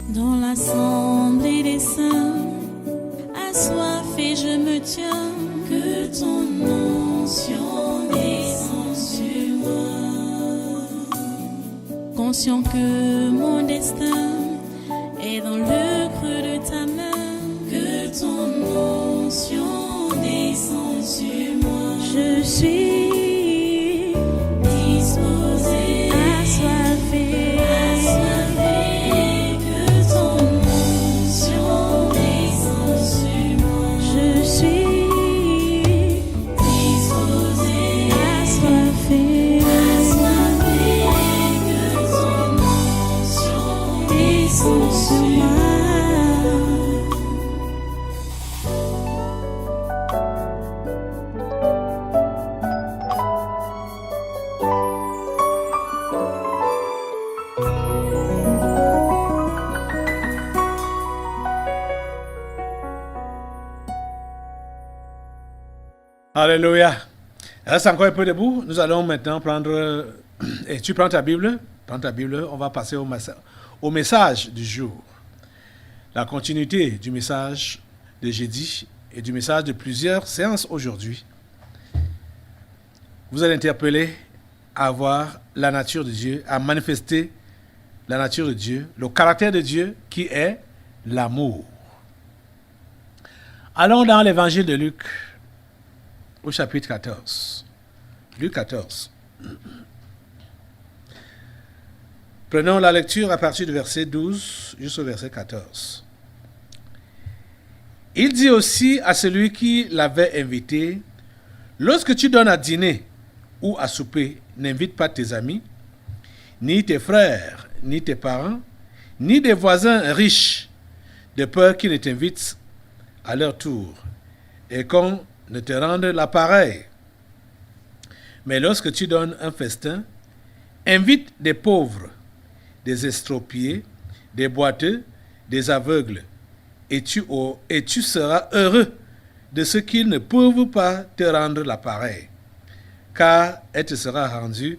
Dans l'assemblée des saints, assoiffé je me tiens, que ton onction descende sur moi. Conscient que mon destin est dans le creux de ta main, que ton onction descende sur moi. Je suis disposé, assoiffé, que ton onction descende sur moi. Je suis disposé, assoiffé, que ton onction descende sur moi. Alléluia. Reste encore un peu debout. Nous allons maintenant prendre... Et tu prends ta Bible. Prends ta Bible. On va passer au message du jour. La continuité du message de jeudi et du message de plusieurs séances aujourd'hui vous allez interpeller à voir la nature de Dieu, à manifester la nature de Dieu, le caractère de Dieu qui est l'amour. Allons dans l'évangile de Luc, au chapitre 14. Luc 14. Prenons la lecture à partir du verset 12 jusqu'au verset 14. Il dit aussi à celui qui l'avait invité, « Lorsque tu donnes à dîner ou à souper, n'invite pas tes amis, ni tes frères, ni tes parents, ni des voisins riches, de peur qu'ils ne t'invitent à leur tour, et qu'on ne te rende l'appareil. Mais lorsque tu donnes un festin, invite des pauvres, des estropiés, des boiteux, des aveugles, et tu seras heureux de ce qu'ils ne peuvent pas te rendre l'appareil, car elle te sera rendue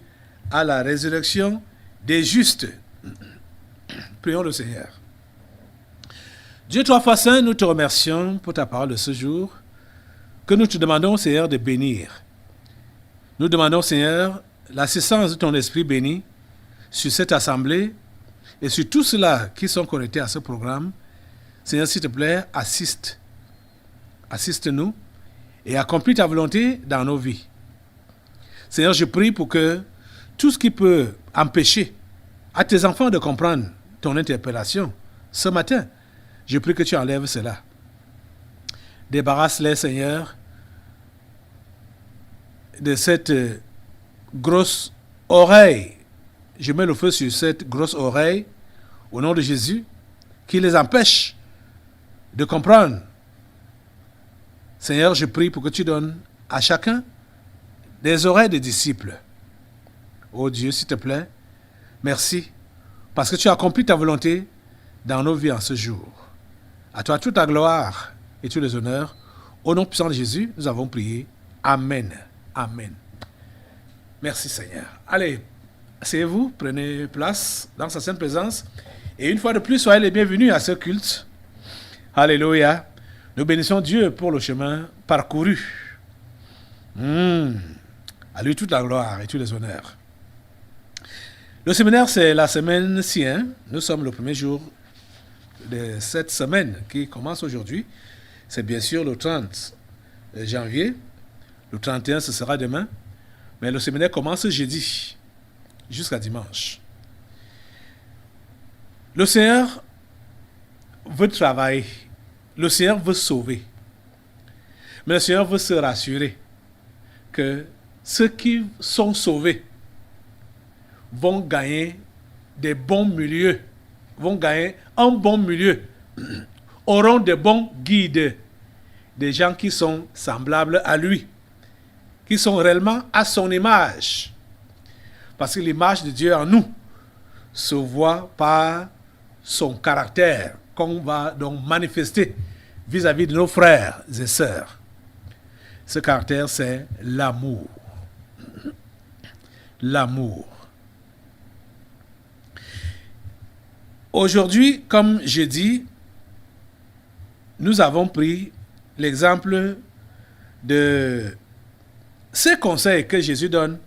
à la résurrection des justes. » Prions le Seigneur. Dieu trois fois saint, nous te remercions pour ta parole de ce jour, que nous te demandons, Seigneur, de bénir. Nous demandons, Seigneur, l'assistance de ton Esprit béni sur cette assemblée et sur tous ceux-là qui sont connectés à ce programme. Seigneur, s'il te plaît, assiste-nous et accomplis ta volonté dans nos vies. Seigneur, je prie pour que tout ce qui peut empêcher à tes enfants de comprendre ton interpellation ce matin, je prie que tu enlèves cela. Débarrasse-les, Seigneur, de cette grosse oreille. Je mets le feu sur cette grosse oreille au nom de Jésus qui les empêche de comprendre. Seigneur, je prie pour que tu donnes à chacun des oreilles de disciples. Oh Dieu, s'il te plaît, merci parce que tu as accompli ta volonté dans nos vies en ce jour. À toi toute la gloire et tous les honneurs. Au nom puissant de Jésus, nous avons prié. Amen. Amen. Merci Seigneur. Allez, asseyez-vous, prenez place dans sa sainte présence. Et une fois de plus, soyez les bienvenus à ce culte. Alléluia. Nous bénissons Dieu pour le chemin parcouru. À lui toute la gloire et tous les honneurs. Le séminaire, c'est la semaine Sien. Nous sommes le premier jour de cette semaine qui commence aujourd'hui. C'est bien sûr le 30 janvier. Le 31, ce sera demain. Mais le séminaire commence jeudi jusqu'à dimanche. Le Seigneur veut travailler. Le Seigneur veut sauver. Mais le Seigneur veut se rassurer que ceux qui sont sauvés vont gagner des bons milieux, vont gagner un bon milieu, auront de bons guides, des gens qui sont semblables à lui, qui sont réellement à son image. Parce que l'image de Dieu en nous se voit par son caractère, qu'on va donc manifester vis-à-vis de nos frères et sœurs. Ce caractère, c'est l'amour. L'amour. Aujourd'hui, comme j'ai dit, nous avons pris l'exemple de ces conseils que Jésus donne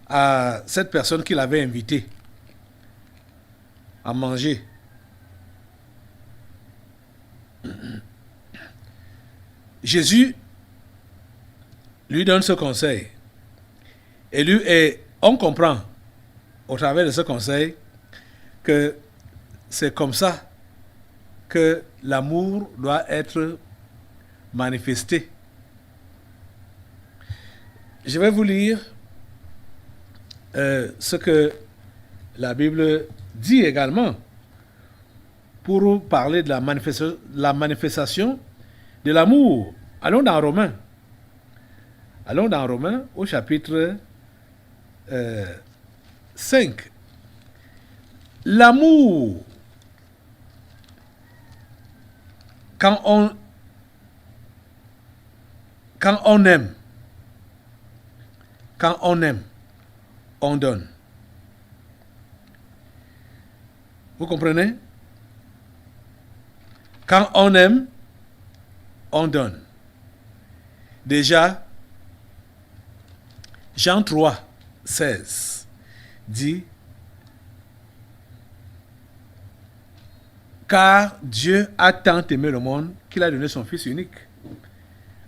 à cette personne qu'il avait invitée à manger. Jésus lui donne ce conseil. Et on comprend au travers de ce conseil que c'est comme ça que l'amour doit être manifesté. Je vais vous lire ce que la Bible dit également pour parler de la manifestation de l'amour. Allons dans Romains. Allons dans Romains au chapitre 5. L'amour, quand on aime, on donne. Vous comprenez? Quand on aime, on donne. Déjà, Jean 3, 16 dit: car Dieu a tant aimé le monde qu'il a donné son Fils unique,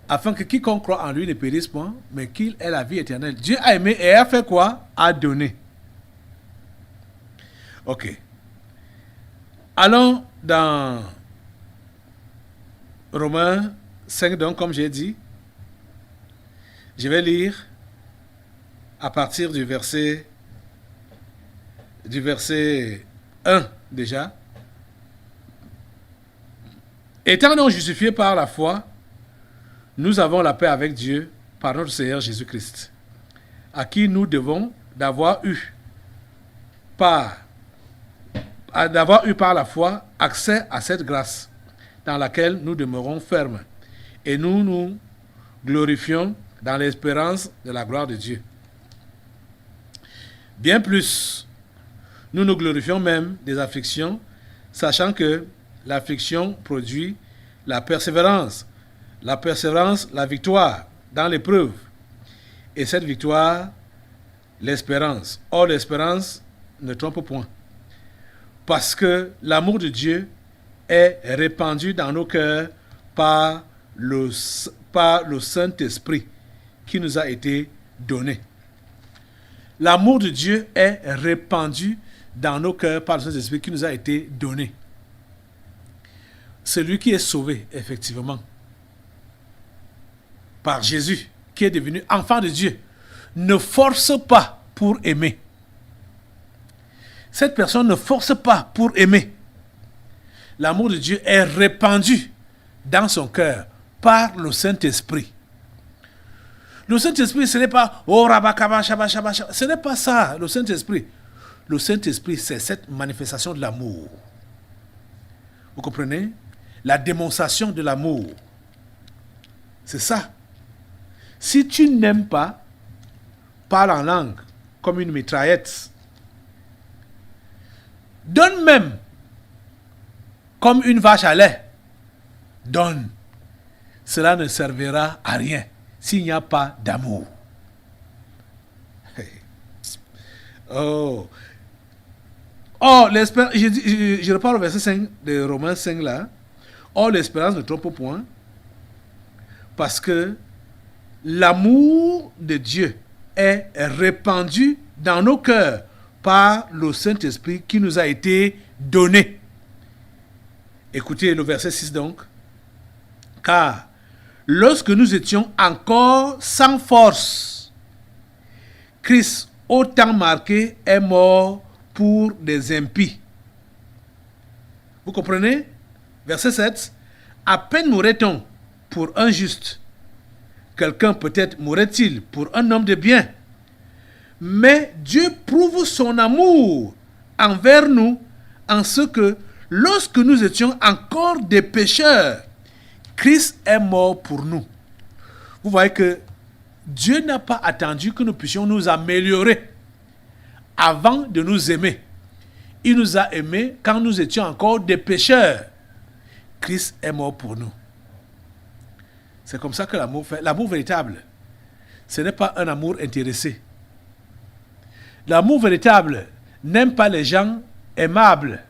afin que quiconque croit en lui ne périsse point, mais qu'il ait la vie éternelle. Dieu a aimé et a fait quoi? A donné. Ok. Allons dans Romains 5, donc, comme j'ai dit. Je vais lire à partir du verset 1 déjà. Étant donc justifiés par la foi, nous avons la paix avec Dieu par notre Seigneur Jésus-Christ, à qui nous devons d'avoir eu par la foi accès à cette grâce dans laquelle nous demeurons fermes et nous nous glorifions dans l'espérance de la gloire de Dieu. Bien plus, nous nous glorifions même des afflictions, sachant que l'affliction produit la persévérance, la victoire dans l'épreuve, et cette victoire, l'espérance. Or, l'espérance ne trompe point, parce que l'amour de Dieu est répandu dans nos cœurs par le Saint-Esprit qui nous a été donné. L'amour de Dieu est répandu dans nos cœurs par le Saint-Esprit qui nous a été donné. Celui qui est sauvé, effectivement, par Jésus, qui est devenu enfant de Dieu, ne force pas pour aimer. Cette personne ne force pas pour aimer. L'amour de Dieu est répandu dans son cœur par le Saint-Esprit. Le Saint-Esprit, ce n'est pas « Oh, rabakaba, shaba, shaba, shaba ». Ce n'est pas ça, le Saint-Esprit. Le Saint-Esprit, c'est cette manifestation de l'amour. Vous comprenez? La démonstration de l'amour. C'est ça. Si tu n'aimes pas, parle en langue comme une mitraillette. Donne même comme une vache à lait. Donne. Cela ne servira à rien s'il n'y a pas d'amour. Oh, l'espérance, je repars au verset 5 de Romains 5 là. Or, l'espérance ne trompe point, parce que l'amour de Dieu est répandu dans nos cœurs par le Saint-Esprit qui nous a été donné. Écoutez le verset 6 donc. Car lorsque nous étions encore sans force, Christ, au temps marqué, est mort pour des impies. Vous comprenez? Verset 7. À peine mourrait-on pour un juste. Quelqu'un peut-être mourrait-il pour un homme de bien. Mais Dieu prouve son amour envers nous en ce que lorsque nous étions encore des pécheurs, Christ est mort pour nous. Vous voyez que Dieu n'a pas attendu que nous puissions nous améliorer avant de nous aimer. Il nous a aimés quand nous étions encore des pécheurs. Christ est mort pour nous. C'est comme ça que l'amour fait. L'amour véritable, ce n'est pas un amour intéressé. L'amour véritable n'aime pas les gens aimables.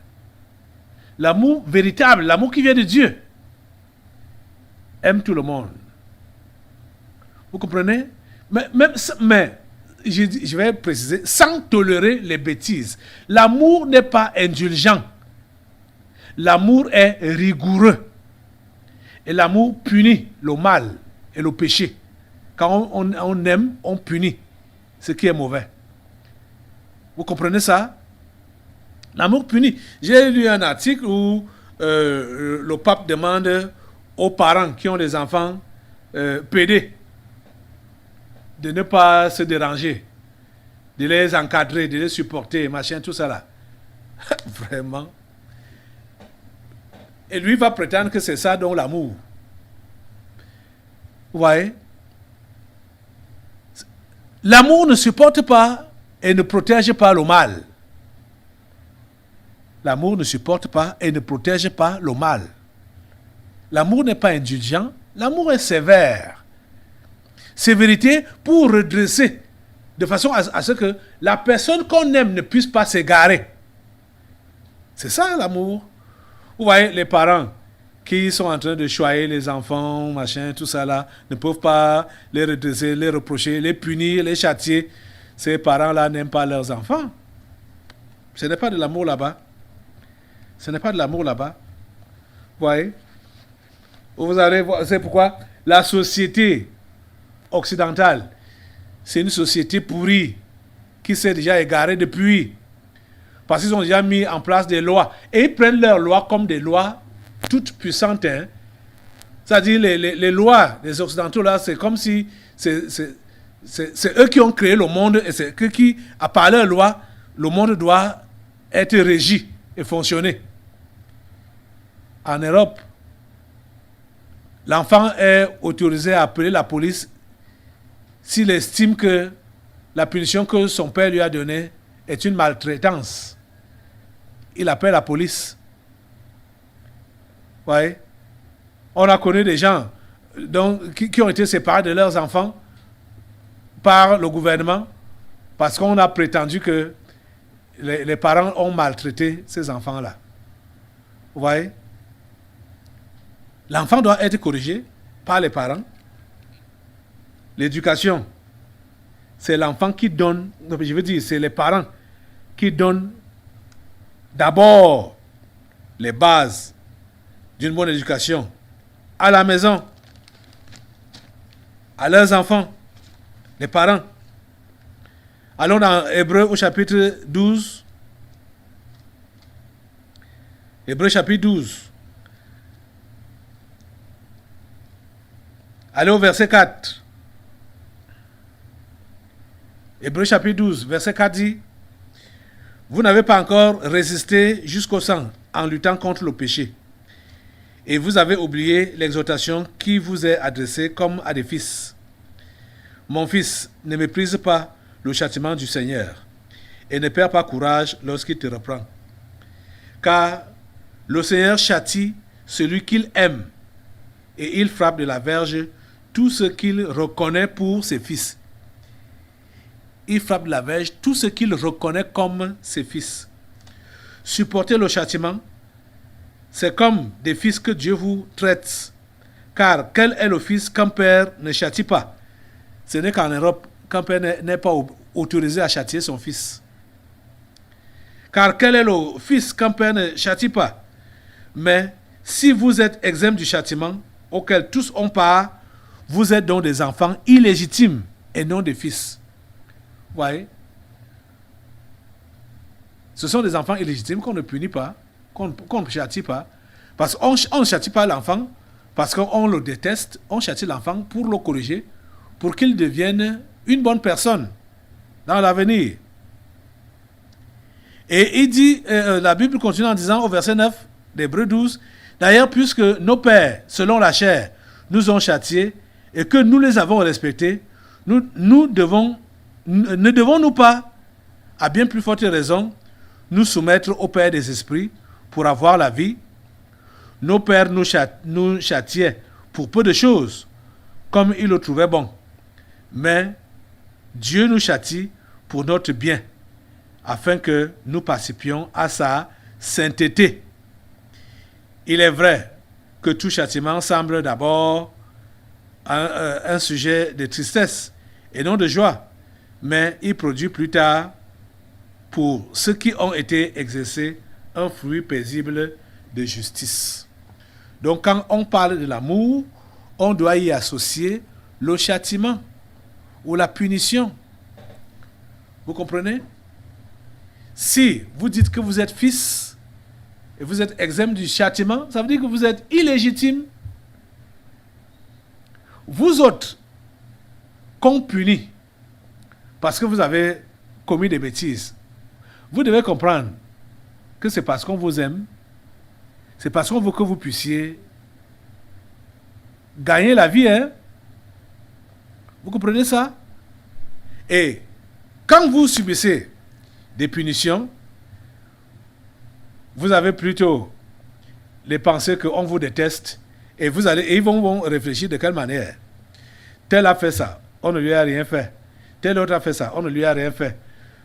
L'amour véritable, l'amour qui vient de Dieu, aime tout le monde. Vous comprenez? Mais je vais préciser, sans tolérer les bêtises. L'amour n'est pas indulgent. L'amour est rigoureux. Et l'amour punit le mal et le péché. Quand on aime, on punit ce qui est mauvais. Vous comprenez ça? L'amour punit. J'ai lu un article où le pape demande aux parents qui ont des enfants pédés de ne pas se déranger, de les encadrer, de les supporter, machin, tout ça là. Vraiment. Et lui va prétendre que c'est ça donc l'amour. Vous voyez? L'amour ne supporte pas et ne protège pas le mal. L'amour ne supporte pas et ne protège pas le mal. L'amour n'est pas indulgent, l'amour est sévère. Sévérité pour redresser, de façon à ce que la personne qu'on aime ne puisse pas s'égarer. C'est ça l'amour. Vous voyez, les parents qui sont en train de choyer les enfants, machin, tout ça là, ne peuvent pas les redresser, les reprocher, les punir, les châtier. Ces parents-là n'aiment pas leurs enfants. Ce n'est pas de l'amour là-bas. Ce n'est pas de l'amour là-bas. Vous voyez? Vous allez voir, c'est pourquoi la société occidentale, c'est une société pourrie qui s'est déjà égarée depuis. Parce qu'ils ont déjà mis en place des lois. Et ils prennent leurs lois comme des lois toutes puissantes. Hein. C'est-à-dire les lois des Occidentaux, là, c'est comme si c'est eux qui ont créé le monde et c'est eux qui, à part leurs lois, le monde doit être régi et fonctionner. En Europe, l'enfant est autorisé à appeler la police s'il estime que la punition que son père lui a donnée est une maltraitance. Il appelle la police. Vous voyez? On a connu des gens qui ont été séparés de leurs enfants par le gouvernement parce qu'on a prétendu que les parents ont maltraité ces enfants-là. Vous voyez? L'enfant doit être corrigé par les parents. L'éducation, c'est l'enfant qui donne, je veux dire, c'est les parents qui donnent d'abord les bases d'une bonne éducation à la maison, à leurs enfants, les parents. Allons dans Hébreux au chapitre 12. Hébreux chapitre 12. Allez au verset 4. Hébreux chapitre 12, verset 4 dit: vous n'avez pas encore résisté jusqu'au sang en luttant contre le péché. Et vous avez oublié l'exhortation qui vous est adressée comme à des fils. Mon fils, ne méprise pas le châtiment du Seigneur et ne perds pas courage lorsqu'il te reprend. Car le Seigneur châtie celui qu'il aime et il frappe de la verge tout ce qu'il reconnaît pour ses fils. Il frappe de la verge tout ce qu'il reconnaît comme ses fils. Supporter le châtiment, c'est comme des fils que Dieu vous traite. Car quel est le fils qu'un père ne châtie pas? Ce n'est qu'en Europe qu'un père n'est pas autorisé à châtier son fils. Car quel est le fils qu'un père ne châtie pas? Mais si vous êtes exempt du châtiment auquel tous ont part, vous êtes donc des enfants illégitimes et non des fils. Vous voyez? Ce sont des enfants illégitimes qu'on ne punit pas, qu'on ne châtie pas. Parce qu'on ne châtie pas l'enfant parce qu'on le déteste. On châtie l'enfant pour le corriger, pour qu'il devienne une bonne personne dans l'avenir. Et il dit, la Bible continue en disant au verset 9 d'Hébreux 12, d'ailleurs, puisque nos pères, selon la chair, nous ont châtiés et que nous les avons respectés, ne devons-nous pas, à bien plus forte raison, nous soumettre au Père des esprits pour avoir la vie. Nos pères nous châtiaient pour peu de choses, comme ils le trouvaient bon. Mais Dieu nous châtie pour notre bien, afin que nous participions à sa sainteté. Il est vrai que tout châtiment semble d'abord un sujet de tristesse et non de joie, mais il produit plus tard, pour ceux qui ont été exercés, un fruit paisible de justice. Donc quand on parle de l'amour, on doit y associer le châtiment ou la punition. Vous comprenez? Si vous dites que vous êtes fils et vous êtes exempt du châtiment, ça veut dire que vous êtes illégitime. Vous autres, qu'on punit parce que vous avez commis des bêtises, vous devez comprendre que c'est parce qu'on vous aime, c'est parce qu'on veut que vous puissiez gagner la vie. Hein? Vous comprenez ça? Et quand vous subissez des punitions, vous avez plutôt les pensées qu'on vous déteste et ils vont réfléchir de quelle manière. Tel a fait ça, on ne lui a rien fait. Tel autre a fait ça, on ne lui a rien fait.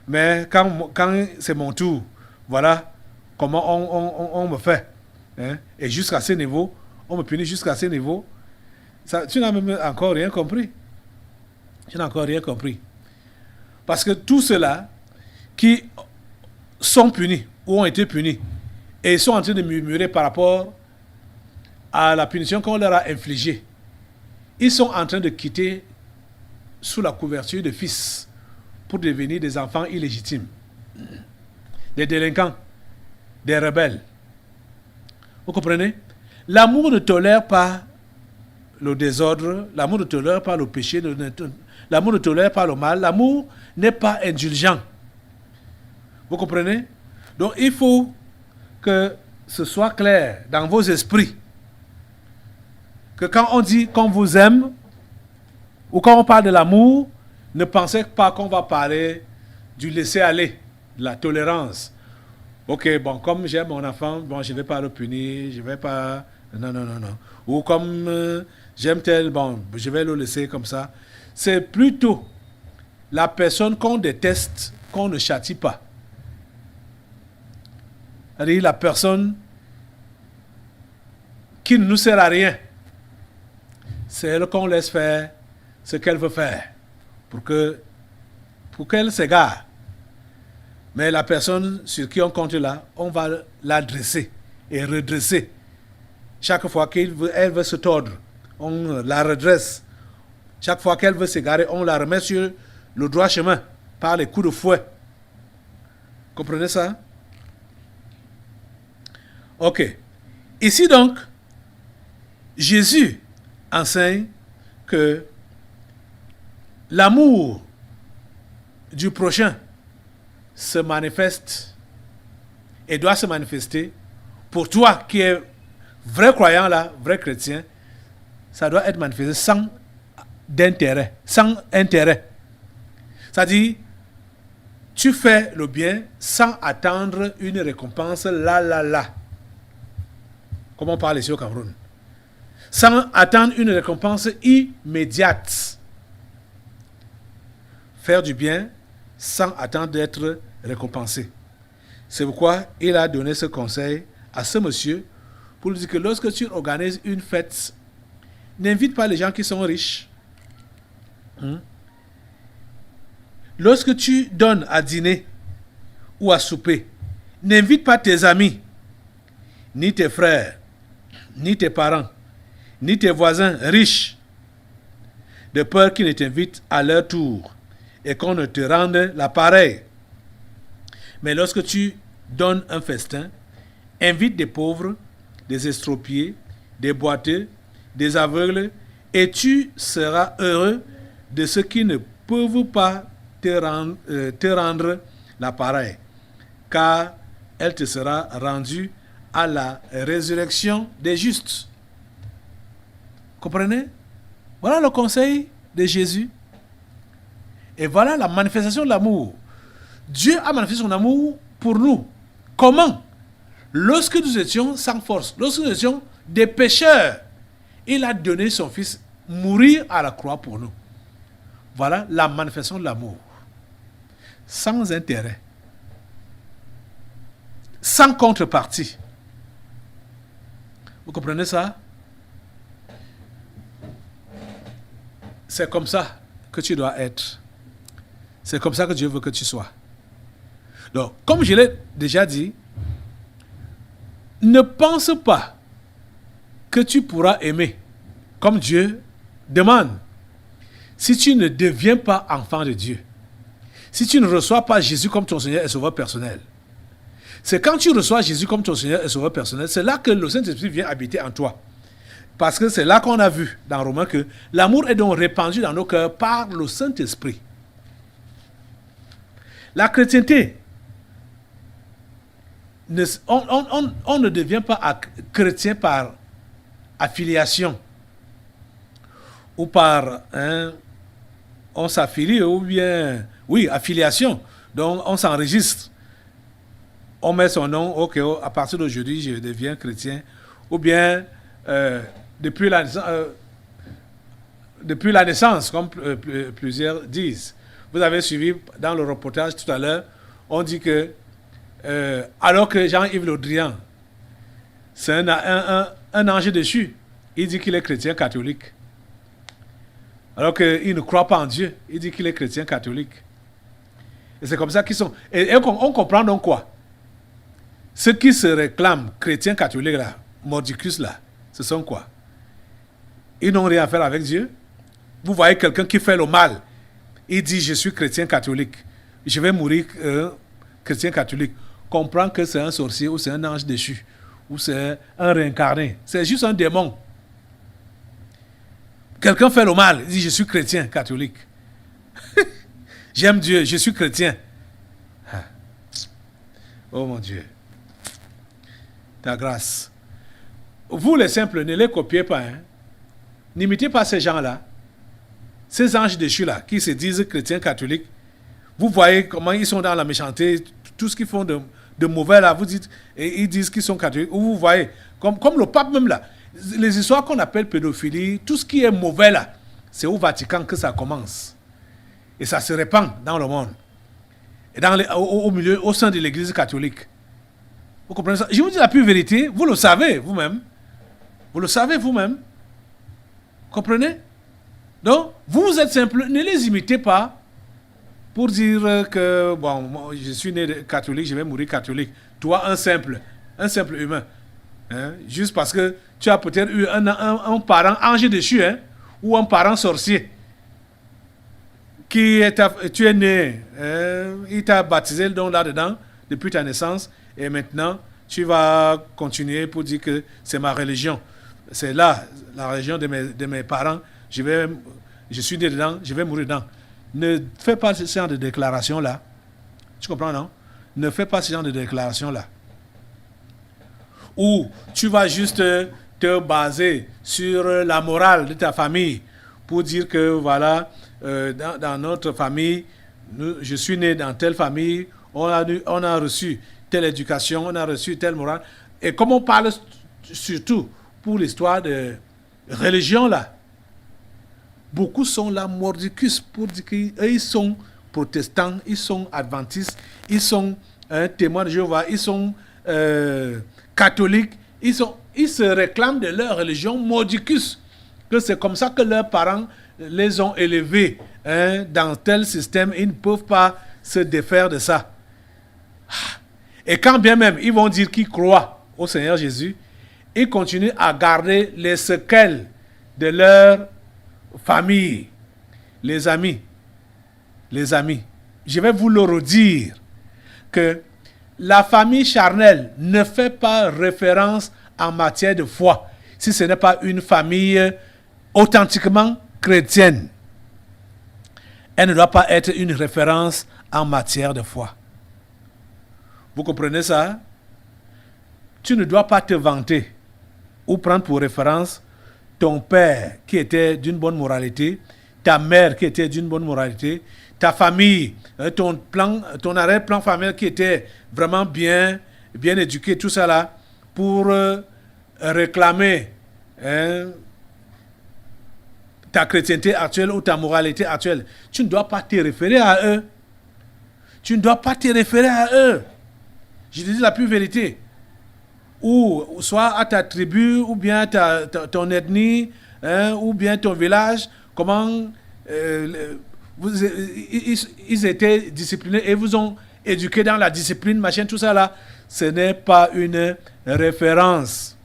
Mais quand c'est mon tour, voilà comment on me fait. Hein? Et jusqu'à ce niveau, on me punit jusqu'à ce niveau. Ça, tu n'as même encore rien compris. Tu n'as encore rien compris. Parce que tous ceux-là qui sont punis ou ont été punis et sont en train de murmurer par rapport à la punition qu'on leur a infligée, ils sont en train de quitter sous la couverture de fils pour devenir des enfants illégitimes, des délinquants, des rebelles. Vous comprenez? L'amour ne tolère pas le désordre, l'amour ne tolère pas le péché, l'amour ne tolère pas le mal, l'amour n'est pas indulgent. Vous comprenez? Donc il faut que ce soit clair dans vos esprits que quand on dit qu'on vous aime ou quand on parle de l'amour, ne pensez pas qu'on va parler du laisser-aller, de la tolérance. Ok, bon, comme j'aime mon enfant, bon, je ne vais pas le punir, je ne vais pas... Non. Ou comme j'aime tel, bon, je vais le laisser comme ça. C'est plutôt la personne qu'on déteste, qu'on ne châtie pas. C'est-à-dire la personne qui ne nous sert à rien. C'est elle qu'on laisse faire ce qu'elle veut faire pour qu'elle s'égare. Mais la personne sur qui on compte là, on va l'adresser et redresser. Chaque fois qu'elle veut se tordre, on la redresse. Chaque fois qu'elle veut s'égarer, on la remet sur le droit chemin par les coups de fouet. Comprenez ça? Ok. Ici donc, Jésus enseigne que l'amour du prochain se manifeste et doit se manifester pour toi qui es vrai croyant là, vrai chrétien, ça doit être manifesté sans intérêt. C'est-à-dire, tu fais le bien sans attendre une récompense là. Comme on parle ici au Cameroun. Sans attendre une récompense immédiate. Faire du bien sans attendre d'être récompensé. C'est pourquoi il a donné ce conseil à ce monsieur pour lui dire que lorsque tu organises une fête, n'invite pas les gens qui sont riches. Lorsque tu donnes à dîner ou à souper, n'invite pas tes amis, ni tes frères, ni tes parents, ni tes voisins riches, de peur qu'ils ne t'invitent à leur tour et qu'on ne te rende l'appareil. Mais lorsque tu donnes un festin, invite des pauvres, des estropiés, des boiteux, des aveugles, et tu seras heureux de ceux qui ne peuvent pas te rendre l'appareil, car elle te sera rendue à la résurrection des justes. Comprenez? Voilà le conseil de Jésus. Et voilà la manifestation de l'amour. Dieu a manifesté son amour pour nous, comment, lorsque nous étions sans force, lorsque nous étions des pécheurs, il a donné son Fils mourir à la croix pour nous. Voilà la manifestation de l'amour. Sans intérêt. Sans contrepartie. Vous comprenez ça? C'est comme ça que tu dois être. C'est comme ça que Dieu veut que tu sois. Donc, comme je l'ai déjà dit, ne pense pas que tu pourras aimer comme Dieu demande si tu ne deviens pas enfant de Dieu. Si tu ne reçois pas Jésus comme ton Seigneur et Sauveur personnel. C'est quand tu reçois Jésus comme ton Seigneur et Sauveur personnel, c'est là que le Saint-Esprit vient habiter en toi. Parce que c'est là qu'on a vu dans Romains que l'amour est donc répandu dans nos cœurs par le Saint-Esprit. La chrétienté, on ne devient pas chrétien par affiliation ou par on s'affilie ou bien oui, affiliation. Donc on s'enregistre. On met son nom, ok, à partir d'aujourd'hui je deviens chrétien. Ou bien depuis la naissance, comme plusieurs disent. Vous avez suivi dans le reportage tout à l'heure, on dit que alors que Jean-Yves Le Drian, c'est un ange déchu, il dit qu'il est chrétien catholique. Alors qu'il ne croit pas en Dieu, il dit qu'il est chrétien catholique. Et c'est comme ça qu'ils sont. Et on comprend donc quoi? Ceux qui se réclament chrétiens catholiques là, mordicus là, ce sont quoi? Ils n'ont rien à faire avec Dieu. Vous voyez quelqu'un qui fait le mal, il dit je suis chrétien catholique, je vais mourir chrétien catholique. Comprend que c'est un sorcier ou c'est un ange déchu ou c'est un réincarné. C'est juste un démon. Quelqu'un fait le mal, il dit je suis chrétien catholique. J'aime Dieu, je suis chrétien. Oh mon Dieu. Ta grâce. Vous les simples, ne les copiez pas. N'imitez pas ces gens-là. Ces anges déchus là, qui se disent chrétiens catholiques. Vous voyez comment ils sont dans la méchanceté, tout ce qu'ils font de mauvais là, vous dites, et ils disent qu'ils sont catholiques. Vous voyez, comme le pape même là, les histoires qu'on appelle pédophilie, tout ce qui est mauvais là, c'est au Vatican que ça commence. Et ça se répand dans le monde. Et au milieu, au sein de l'église catholique. Vous comprenez ça? Je vous dis la pure vérité, vous le savez vous-même. Vous le savez vous-même. Comprenez? Donc, vous êtes simple, ne les imitez pas pour dire que, bon, moi, je suis né catholique, je vais mourir catholique. Toi, un simple humain. Juste parce que tu as peut-être eu un parent ange déchu, ou un parent sorcier. Tu es né, il t'a baptisé donc là-dedans depuis ta naissance, et maintenant tu vas continuer pour dire que c'est ma religion. C'est là, la religion de mes parents, je suis né dedans, je vais mourir dedans. Ne fais pas ce genre de déclaration-là. Tu comprends, non? Ne fais pas ce genre de déclaration-là. Ou tu vas juste te baser sur la morale de ta famille pour dire que voilà, dans notre famille, je suis né dans telle famille, on a reçu telle éducation, on a reçu telle morale. Et comme on parle surtout pour l'histoire de religion là, beaucoup sont là mordicus pour dire qu'ils sont protestants, ils sont adventistes, ils sont témoins de Jéhovah, ils sont catholiques, ils se réclament de leur religion mordicus, que c'est comme ça que leurs parents les ont élevés dans tel système, ils ne peuvent pas se défaire de ça. Et quand bien même ils vont dire qu'ils croient au Seigneur Jésus, ils continuent à garder les séquelles de leur famille. Les amis, je vais vous le redire que la famille charnelle ne fait pas référence en matière de foi si ce n'est pas une famille authentiquement chrétienne. Elle ne doit pas être une référence en matière de foi. Vous comprenez ça? Tu ne dois pas te vanter ou prendre pour référence ton père qui était d'une bonne moralité, ta mère qui était d'une bonne moralité, ta famille, ton arrière-plan familial qui était vraiment bien, bien éduqué, tout ça là, pour réclamer ta chrétienté actuelle ou ta moralité actuelle. Tu ne dois pas te référer à eux. Tu ne dois pas te référer à eux. Je te dis la pure vérité. Ou soit à ta tribu, ou bien ton ethnie, ou bien ton village, comment ils étaient disciplinés et vous ont éduqué dans la discipline, machin, tout ça là. Ce n'est pas une référence.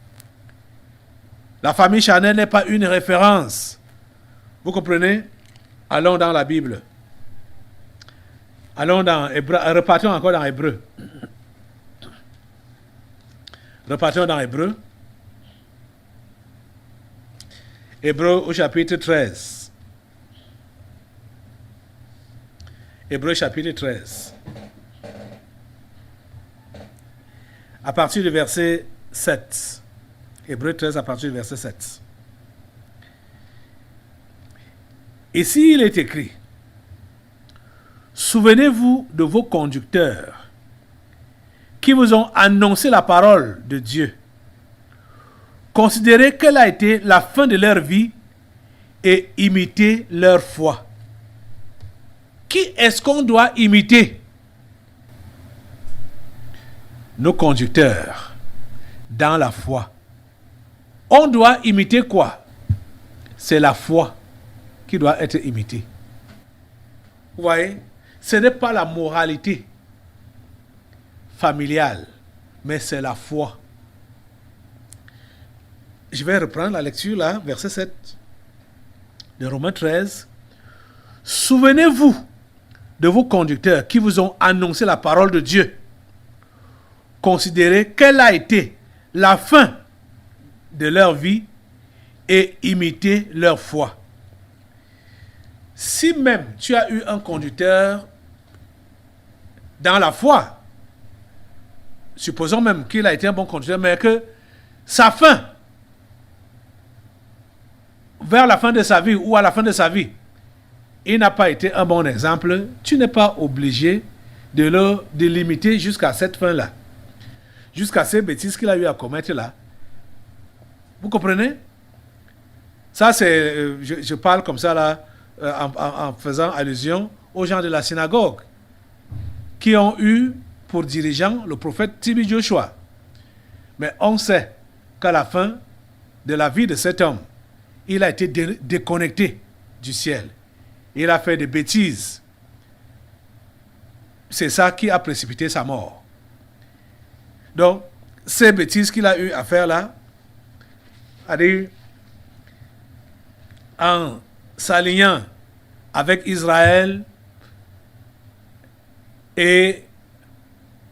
La famille Chanel n'est pas une référence. Vous comprenez? Allons dans la Bible. Allons dans Hébreu. Repartons encore dans Hébreu. Repartons dans Hébreu. Hébreu au chapitre 13. Hébreu chapitre 13. À partir du verset 7. Hébreu 13 à partir du verset 7. Ici, il est écrit: souvenez-vous de vos conducteurs qui vous ont annoncé la parole de Dieu. Considérez quelle a été la fin de leur vie et imitez leur foi. Qui est-ce qu'on doit imiter? Nos conducteurs dans la foi. On doit imiter quoi? C'est la foi qui doit être imitée. Vous voyez? Ce n'est pas la moralité familiale, mais c'est la foi. Je vais reprendre la lecture là, verset 7 de Romains 13. Souvenez-vous de vos conducteurs qui vous ont annoncé la parole de Dieu. Considérez quelle a été la fin de leur vie et imitez leur foi. Si même tu as eu un conducteur dans la foi, supposons même qu'il a été un bon conducteur, mais que sa fin, vers la fin de sa vie ou à la fin de sa vie, il n'a pas été un bon exemple, tu n'es pas obligé de l'imiter jusqu'à cette fin-là, jusqu'à ces bêtises qu'il a eu à commettre là. Vous comprenez? Ça, c'est, je parle comme ça là, en faisant allusion aux gens de la synagogue qui ont eu pour dirigeant le prophète Tibi Joshua. Mais on sait qu'à la fin de la vie de cet homme, il a été déconnecté du ciel. Il a fait des bêtises. C'est ça qui a précipité sa mort. Donc, ces bêtises qu'il a eu à faire là, c'est-à-dire en s'alignant avec Israël, et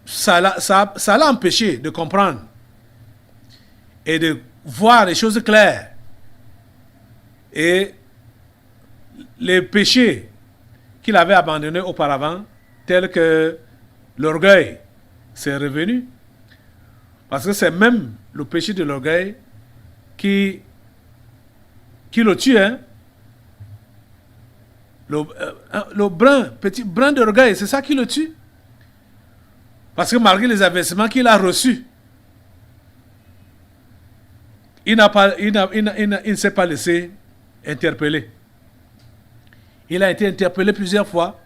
ça l'a empêché de comprendre et de voir les choses claires. Et les péchés qu'il avait abandonnés auparavant, tels que l'orgueil, c'est revenu. Parce que c'est même le péché de l'orgueil qui le tue. Hein? Le petit brin d'orgueil, c'est ça qui le tue. Parce que malgré les avertissements qu'il a reçus, il ne s'est pas laissé interpeller. Il a été interpellé plusieurs fois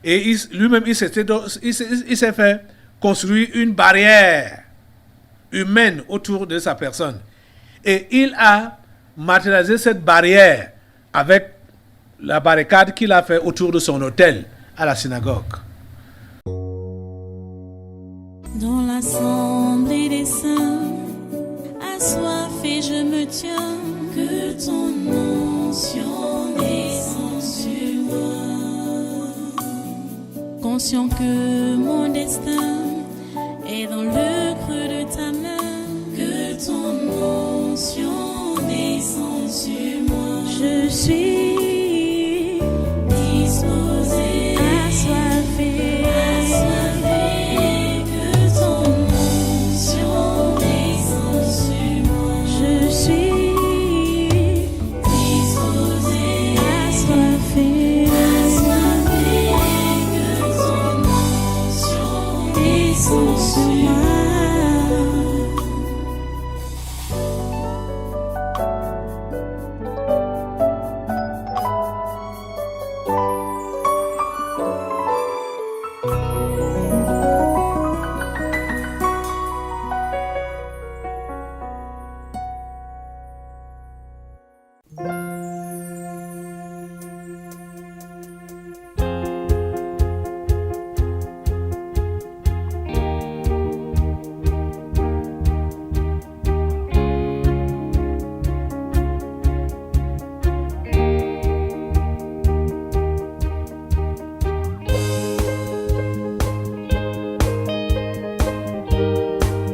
et lui-même il s'est fait construire une barrière humaine autour de sa personne. Et il a matérialisé cette barrière avec la barricade qu'il a fait autour de son hôtel à la synagogue. Dans l'assemblée des saints, assoiffé je me tiens, que ton onction descende sur moi. Conscient que mon destin est dans le creux de ta main, que ton onction descende sur moi. Je suis